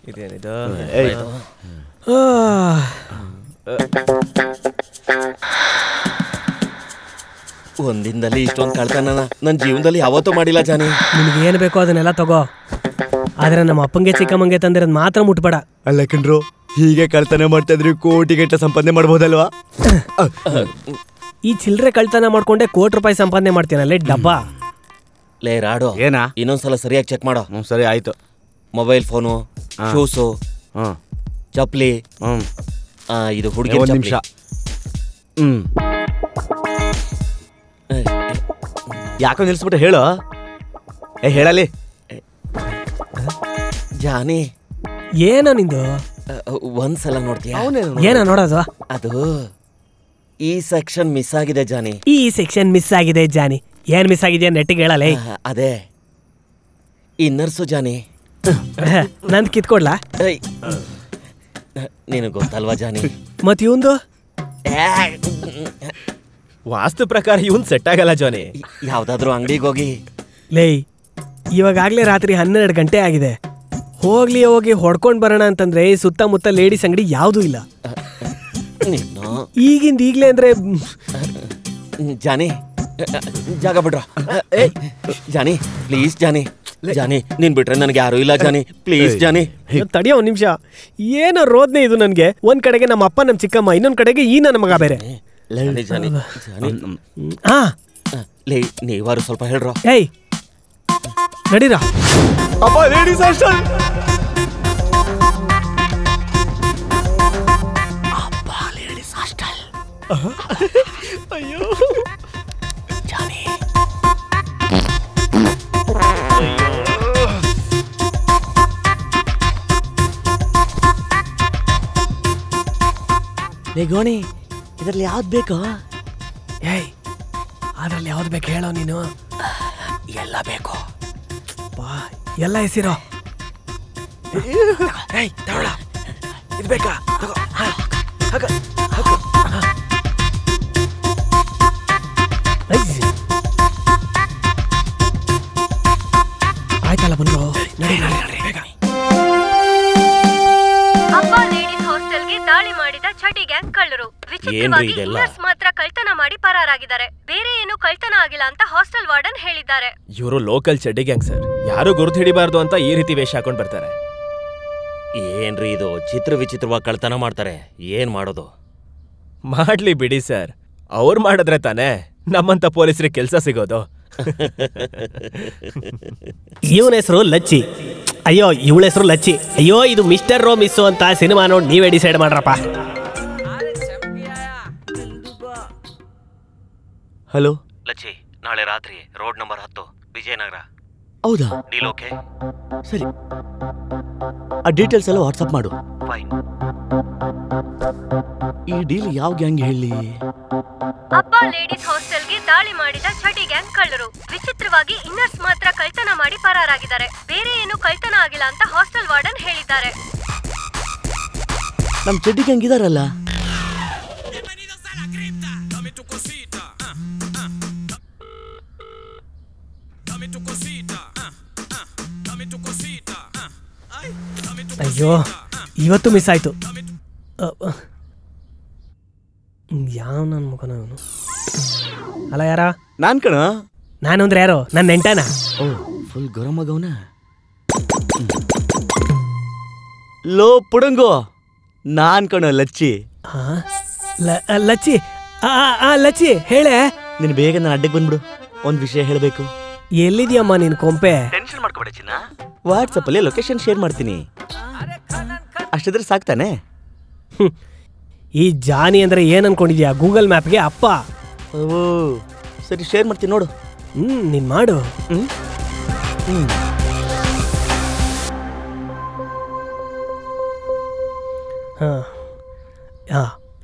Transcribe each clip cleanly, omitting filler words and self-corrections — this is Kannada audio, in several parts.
ಇದೇನಿದು? ಒಂದಿನದಲ್ಲಿ ಇಷ್ಟೊಂದು ಕಳ್ತನ ನನ್ನ ಜೀವನದಲ್ಲಿ ಯಾವತ್ತೂ ಮಾಡಿಲ್ಲ ಜಾನಿ. ನಿನಗೆ ಏನು ಬೇಕೋ ಅದನ್ನೆಲ್ಲ ತಗೋ, ಆದ್ರೆ ನಮ್ಮ ಅಪ್ಪಂಗೆ ಚಿಕ್ಕಮ್ಮಂಗೆ ತಂದಿರೋದು ಮಾತ್ರ ಮುಟ್ಬೇಡ. ಅಲ್ಲ ಕಣ್ರು, ಹೀಗೆ ಕಳ್ತನ ಮಾಡ್ತಾ ಇದ್ರೆ ಕೋಟಿಗಟ್ಟಲೆ ಸಂಪಾದನೆ ಮಾಡ್ಬೋದಲ್ವಾ? ಈ ಚಿಲ್ಲರೆ ಕಳ್ತನ ಮಾಡ್ಕೊಂಡೆ ₹1,00,00,000 ಸಂಪಾದನೆ ಮಾಡ್ತೀನಲ್ಲೇ ಡಬ್ಬ. ಲೇ ರಾಡು, ಏನಾ? ಇನ್ನೊಂದ್ಸಲ ಸರಿಯಾಗಿ ಚೆಕ್ ಮಾಡೋ. ಸರಿ ಆಯ್ತು. ಮೊಬೈಲ್ ಫೋನು, ಶೂಸು, ಚಪ್ಲಿ, ಇದು ಹುಡುಗಿ. ಒಂದು ನಿಮಿಷ. ಯಾಕೋ ನಿಲ್ಸ್ಬಿಟ್ಟು ಹೇಳು. ಹೇಳಲಿ ಜಾನಿ. ಏನೋ ನಿಂದು? ಒಂದ್ಸಲ ನೋಡ್ತೀಯ? ಏನೋ ನೋಡೋದು? ಅದು ಈ ಸೆಕ್ಷನ್ ಮಿಸ್ ಆಗಿದೆ ಜಾನಿ. ಈ ಸೆಕ್ಷನ್ ಮಿಸ್ ಆಗಿದೆ ಜಾನಿ. ಏನ್ ಮಿಸ್ ಆಗಿದೆ ನೆಟ್ಟಿಗೆ ಹೇಳಲ್ಲ. ಅದೇ ಇನ್ನರ್ಸು ಜಾನಿ. ನಂದು ಕಿತ್ಕೊಡ್ಲಾ? ನಿನಗೆ ಗೊತ್ತಲ್ವಾ ಜಾನಿ? ಮತ್ ಇವಂದು ವಾಸ್ತು ಪ್ರಕಾರ ಇವನ್ ಸೆಟ್ ಆಗಲ್ಲ ಜಾನಿ. ಯಾವ್ದಾದ್ರು ಅಂಗಡಿಗೆ ಹೋಗಿ. ಲೇ, ಇವಾಗಲೇ ರಾತ್ರಿ 12 ಗಂಟೆ ಆಗಿದೆ. ಹೋಗಿ ಹೊಡ್ಕೊಂಡ್ ಬರೋಣ ಅಂತಂದ್ರೆ ಸುತ್ತಮುತ್ತ ಲೇಡೀಸ್ ಅಂಗಡಿ ಯಾವ್ದು ಇಲ್ಲ. ಈಗ್ಲೇ ಅಂದ್ರೆ ಜಾನಿ ಜಾಗ ಬಿಡ್ರ. ಜಾನಿ ಪ್ಲೀಸ್ ಜಾನಿ. ಜಾನಿ ನೀನ್ ಬಿಟ್ರೆ ನನಗೆ ಯಾರು ಇಲ್ಲ ಜಾನಿ. ಪ್ಲೀಸ್ ಜಾನಿ. ತಡಿಯೋ ಒಂದ್ ನಿಮಿಷ. ಏನೋ ರೋದ್ನೆ ಇದು ನನ್ಗೆ. ಒಂದ್ ಕಡೆಗೆ ನಮ್ಮ ಅಪ್ಪ ನಮ್ಮ ಚಿಕ್ಕಮ್ಮ, ಇನ್ನೊಂದ್ ಕಡೆಗೆ ಈ ನನ್ನ ಮಗ ಬೇರೆ. ನೀವಾರು ಸ್ವಲ್ಪ ಹೇಳ್ರೋ. ಏಯ್ ನಡೀರ. ಅಪ್ಪ ಲೇಡೀಸ್ ಹಾಸ್ಟೆಲ್. ಅಪ್ಪ ಲೇಡೀಸ್ ಹಾಸ್ಟೆಲ್. ಅಯ್ಯೋ ಜಾನಿ. ಗೋಣಿ, ಇದ್ರಲ್ಲಿ ಯಾವ್ದು ಬೇಕೋ? ಏಯ್ ಅದ್ರಲ್ಲಿ ಯಾವ್ದು ಬೇಕು ಹೇಳೋ ನೀನು? ಎಲ್ಲ ಬೇಕು. ಎಲ್ಲ ಹೆಸಿರೋ. ಏಯ್ ತಗೊಳ. ಇದು ಬೇಕಾ? ಆಯ್ತಲ್ಲ ಬಂದ್ರು. ಅಪ್ಪ ಲೇಡೀಸ್ ಹಾಸ್ಟೆಲ್ಗೆ ದಾಳಿ ಮಾಡಿದ ಚಟಿ ಗ್ಯಾಂಗ್ ಕಳ್ಳರು. ವಿಚಿತ್ರವಾಗಿ ಇನ್ನರ್ಸ್ ಮಾತ್ರ ಕಳ್ತನ ಮಾಡಿ ಪರಾರಾಗಿದ್ದಾರೆ. ಬೇರೆ ಏನು ಕಳ್ತನ ಆಗಿಲ್ಲ ಅಂತ ಹಾಸ್ಟೆಲ್ ವಾರ್ಡನ್ ಹೇಳಿದ್ದಾರೆ. ಇವರು ಲೋಕಲ್ ಚಡ್ಡಿ ಗ್ಯಾಂಗ್ ಸರ್. ಯಾರು ಗುರುತು ಹಿಡಿಬಾರ್ದು ಅಂತ ಈ ರೀತಿ ವೇಷ ಹಾಕೊಂಡ್ ಬರ್ತಾರೆ. ಏನ್ರಿ ಇದು? ವಿಚಿತ್ರವಾಗಿ ಕಳ್ತನ ಮಾಡ್ತಾರೆ. ಏನ್ ಮಾಡೋದು? ಮಾಡ್ಲಿ ಬಿಡಿ ಸರ್. ಅವ್ರು ಮಾಡಿದ್ರೆ ತಾನೇ ನಮ್ಮಂತ ಪೊಲೀಸರಿಗೆ ಕೆಲಸ ಸಿಗೋದು. ಇವನ ಹೆಸರು ಲಚ್ಚಿ. ಅಯ್ಯೋ ಇವಳ ಹೆಸರು ಲಚ್ಚಿ. ಅಯ್ಯೋ ಇದು ಮಿಸ್ಟರ್ ರೋ ಮಿಸ್ಸು ಅಂತ ಸಿನಿಮಾ ನೋಡಿ ನೀವೇ ಡಿಸೈಡ್ ಮಾಡ್ರಪ್ಪ. ಹಲೋ ಲಚ್ಚಿ, ನಾಳೆ ರಾತ್ರಿ ರೋಡ್ ನಂಬರ್ 10 ವಿಜಯನಗರ. ಹೌದಾ? Deal okay? ಸರಿ, ಆ ಡೀಟೇಲ್ಸ್ ಎಲ್ಲ ವಾಟ್ಸಪ್ ಮಾಡು. ಫೈನ್. ಈ ಡೀಲ್ ಯಾವ ಗ್ಯಾಂಗ್ ಹೇಳಿ? ಅಪ್ಪ ಲೇಡೀಸ್ ಹಾಸ್ಟೆಲ್ಗೆ ದಾಳಿ ಮಾಡಿದ ಚಟಿ ಗ್ಯಾಂಗ್ ಕಳ್ಳರು. ವಿಚಿತ್ರವಾಗಿ ಇನ್ನರ್ಸ್ ಮಾತ್ರ ಕಳ್ತನ ಮಾಡಿ ಪರಾರಾಗಿದ್ದಾರೆ. ಬೇರೆ ಏನು ಕಳ್ತನ ಆಗಿಲ್ಲ ಅಂತ ಹಾಸ್ಟೆಲ್ ವಾರ್ಡನ್ ಹೇಳಿದ್ದಾರೆ. ನಮ್ ಚಡ್ಡಿ ಗ್ಯಾಂಗ್ ಇದಾರಲ್ಲ. ಅಯ್ಯೋ ಇವತ್ತು ಮಿಸ್ ಆಯ್ತು. ಯಾವ ನನ್ನ ಮಗನ ಅವನು? ಅಲ್ಲ ಯಾರ? ನಾನ್ ಕಣ. ನಾನು ಅಂದ್ರೆ ಯಾರು? ನನ್ನ ನೆಂಟನ. ಓ ಫುಲ್ ಗರಂ ಆಗವನ. ಲೋ ಪುಡಂಗೋ, ನಾನ್ ಕಣ ಲಚ್ಚಿ. ಲಚ್ಚಿ? ಲಚ್ಚಿ ಹೇಳೆ. ನೀನು ಬೇಗ ನನ್ನ ಅಡ್ಡಕ್ಕೆ ಬಂದ್ಬಿಡು. ಒಂದ್ ವಿಷಯ ಹೇಳಬೇಕು. ಎಲ್ಲಿದ್ಯಮ್ಮ ನೀನ್ ಕೊಂಪೆ? ಟೆನ್ಷನ್ ಮಾಡ್ಕೊಬೇಡ ಚಿನ್ನ. ವಾಟ್ಸಪ್ ಅಲ್ಲಿ ಲೊಕೇಶನ್ ಶೇರ್ ಮಾಡ್ತೀನಿ. ಅಷ್ಟಿದ್ರೆ ಸಾಕ್ತಾನೆ. ಈ ಜಾನಿ ಅಂದ್ರೆ ಏನ್ ಅನ್ಕೊಂಡಿದ್ಯಾ? ಗೂಗಲ್ ಮ್ಯಾಪ್ಗೆ ಅಪ್ಪ. ಓ ಸರಿ, ಶೇರ್ ಮಾಡ್ತೀನಿ ನೋಡು. ನೀನ್ ಮಾಡು.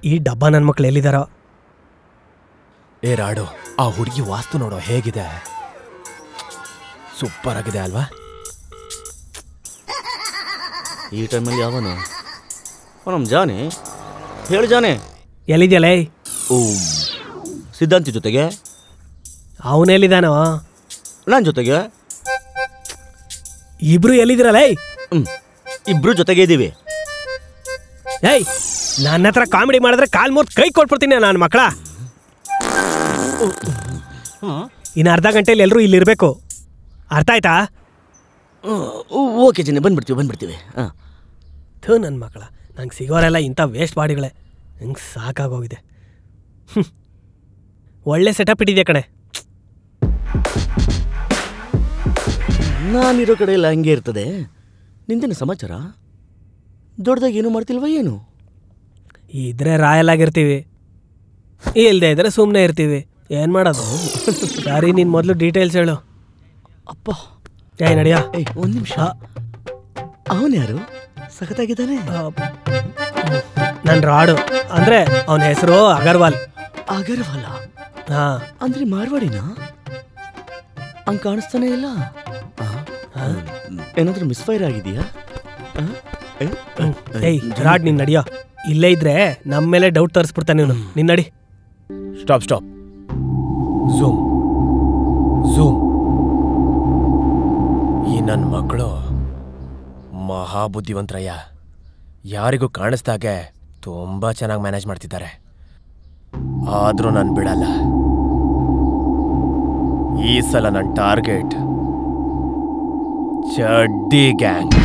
ಈ ಡಬ್ಬ ನನ್ನ ಮಕ್ಳು ಎಲ್ಲಿದಾರೋ? ಏ ರಾಡು, ಆ ಹುಡುಗಿ ವಾಸ್ತು ನೋಡೋ ಹೇಗಿದೆ. ಸೂಪರ್ ಆಗಿದೆ ಅಲ್ವಾ? ಈ ಟೈಮಲ್ಲಿ ಯಾವನು? ನಮ್ ಜಾನಿ. ಹೇಳು ಜಾನಿ, ಎಲ್ಲಿದ್ಯಲ್ಲ? ಓ ಸಿದ್ಧಾಂತಿ ಜೊತೆಗೆ. ಅವನೆಲ್ಲಿದ್ದಾನೋ? ನನ್ನ ಜೊತೆಗೆ. ಇಬ್ರು ಎಲ್ಲಿದ್ದೀರಲ್ಲ? ಇಬ್ರು ಜೊತೆಗೆ ಇದ್ದೀವಿ. ಏಯ್, ನನ್ನ ಹತ್ರ ಕಾಮಿಡಿ ಮಾಡಿದ್ರೆ ಕಾಲ್ ಮುರ್ದು ಕೈ ಕೊಟ್ಬಿಡ್ತೀನಿ ನಾನು ಮಕ್ಕಳ. ಇನ್ನು ಅರ್ಧ ಗಂಟೆಯಲ್ಲಿ ಎಲ್ಲರೂ ಇಲ್ಲಿರ್ಬೇಕು, ಅರ್ಥ ಆಯ್ತಾ? ಓಕೆ ಜನ, ಬಂದ್ಬಿಡ್ತೀವಿ. ಹಾಂ, ಥೂ ನನ್ನ ಮಕ್ಕಳ, ನಂಗೆ ಸಿಗೋರೆಲ್ಲ ಇಂಥ ವೇಸ್ಟ್ ಬಾಡಿಗಳೇ. ನಂಗೆ ಸಾಕಾಗೋಗಿದೆ. ಒಳ್ಳೆ ಸೆಟಪ್ ಇಟ್ಟಿದ್ಯಾ ಕಣೆ. ನಾನಿರೋ ಕಡೆ ಎಲ್ಲ ಹಂಗೆ ಇರ್ತದೆ. ನಿಂದೇನು ಸಮಾಚಾರ? ದೊಡ್ಡದಾಗಿ ಏನು ಮಾಡ್ತಿಲ್ವ ಏನು? ಇದ್ರೆ ರಾಯಲ್ ಆಗಿರ್ತೀವಿ, ಇಲ್ಲದೆ ಇದ್ರೆ ಸುಮ್ಮನೆ ಇರ್ತೀವಿ. ಏನು ಮಾಡೋದು? ಸರಿ, ನೀನು ಮೊದಲು ಡೀಟೇಲ್ಸ್ ಹೇಳು. ಅಪ್ಪ, ಏಯ್ ನಡಿಯಾ. ಒಂದು ನಿಮಿಷ, ಅವನು ಯಾರು? ಸಖತ್ತಾಗಿದ್ದಾನೆ. ನನ್ನ ರಾಡು ಅಂದರೆ ಅವನ ಹೆಸರು ಅಗರ್ವಾಲ್. ಅಗರ್ವಾಲ? ಹಾಂ. ಅಂದರೆ ಮಾರ್ವಾಡಿನಾ? ಹಂಗೆ ಕಾಣಿಸ್ತಾನೆ ಇಲ್ಲ. ಏನಾದರೂ ಮಿಸ್ಫೈರ್ ಆಗಿದೆಯಾ? ಏಯ್ ರಾಡ್, ನೀನು ನಡಿಯೋ. ಇಲ್ಲೇ ಇದ್ರೆ ನಮ್ಮ ಮೇಲೆ ಡೌಟ್ ತರಿಸ್ಬಿಡ್ತಾನೆ ನೀನು. ನಿನ್ನ ನಡಿ. ಸ್ಟಾಪ್. ಝೂಮ್. ಈ ನನ್ನ ಮಕ್ಕಳು ಮಹಾಬುದ್ಧಿವಂತರಯ್ಯ. ಯಾರಿಗೂ ಕಾಣಿಸ್ದಾಗೆ ತುಂಬ ಚೆನ್ನಾಗಿ ಮ್ಯಾನೇಜ್ ಮಾಡ್ತಿದ್ದಾರೆ. ಆದರೂ ನಾನು ಬಿಡಲ್ಲ. ಈ ಸಲ ನನ್ನ ಟಾರ್ಗೆಟ್ ಚಡ್ಡಿ ಗ್ಯಾಂಗ್.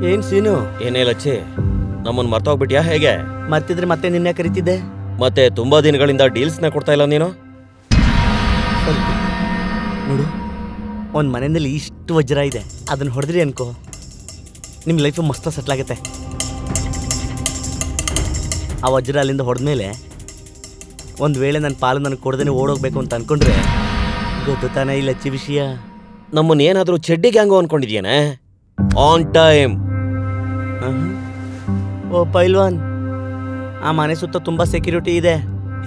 ಏನು ಸೀನು? ಏನೇ ಲಚ್ಚಿ, ನಮ್ಮನ್ನು ಮರ್ತೋಗ್ಬಿಟ್ಯಾ ಹೇಗೆ? ಮರ್ತಿದ್ರೆ ಮತ್ತೆ ನಿನ್ನೆ ಕರಿತಿದ್ದೆ. ಮತ್ತೆ ತುಂಬಾ ದಿನಗಳಿಂದ ಡೀಲ್ಸ್ನ ಕೊಡ್ತಾ ಇಲ್ಲ ನೀನು. ನೋಡು, ಒಂದು ಮನೆಯಲ್ಲಿ ಇಷ್ಟು ವಜ್ರ ಇದೆ, ಅದನ್ನು ಹೊಡೆದ್ರಿ ಅನ್ಕೋ, ನಿಮ್ಮ ಲೈಫು ಮಸ್ತ ಸೆಟ್ಲ್ ಆಗುತ್ತೆ. ಆ ವಜ್ರ ಅಲ್ಲಿಂದ ಹೊಡೆದ್ಮೇಲೆ ಒಂದು ವೇಳೆ ನನ್ನ ಪಾಲು ನನಗೆ ಕೊಡ್ದೇನೆ ಓಡೋಗ್ಬೇಕು ಅಂತ ಅನ್ಕೊಂಡ್ರೆ ಗೊತ್ತು ತಾನೇ ಈ ಲಚ್ಚಿ ವಿಷಯ. ನಮ್ಮನ್ನ ಏನಾದರೂ ಚಡ್ಡಿ ಗ್ಯಾಂಗು ಅನ್ಕೊಂಡಿದ್ಯಾನೆ? On time. ಓ ಪೈಲ್ವಾನ್, ಆ ಮನೆ ಸುತ್ತ ತುಂಬ ಸೆಕ್ಯೂರಿಟಿ ಇದೆ.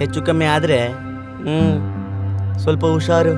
ಹೆಚ್ಚು ಕಮ್ಮಿ ಆದರೆ ಸ್ವಲ್ಪ ಹುಷಾರು.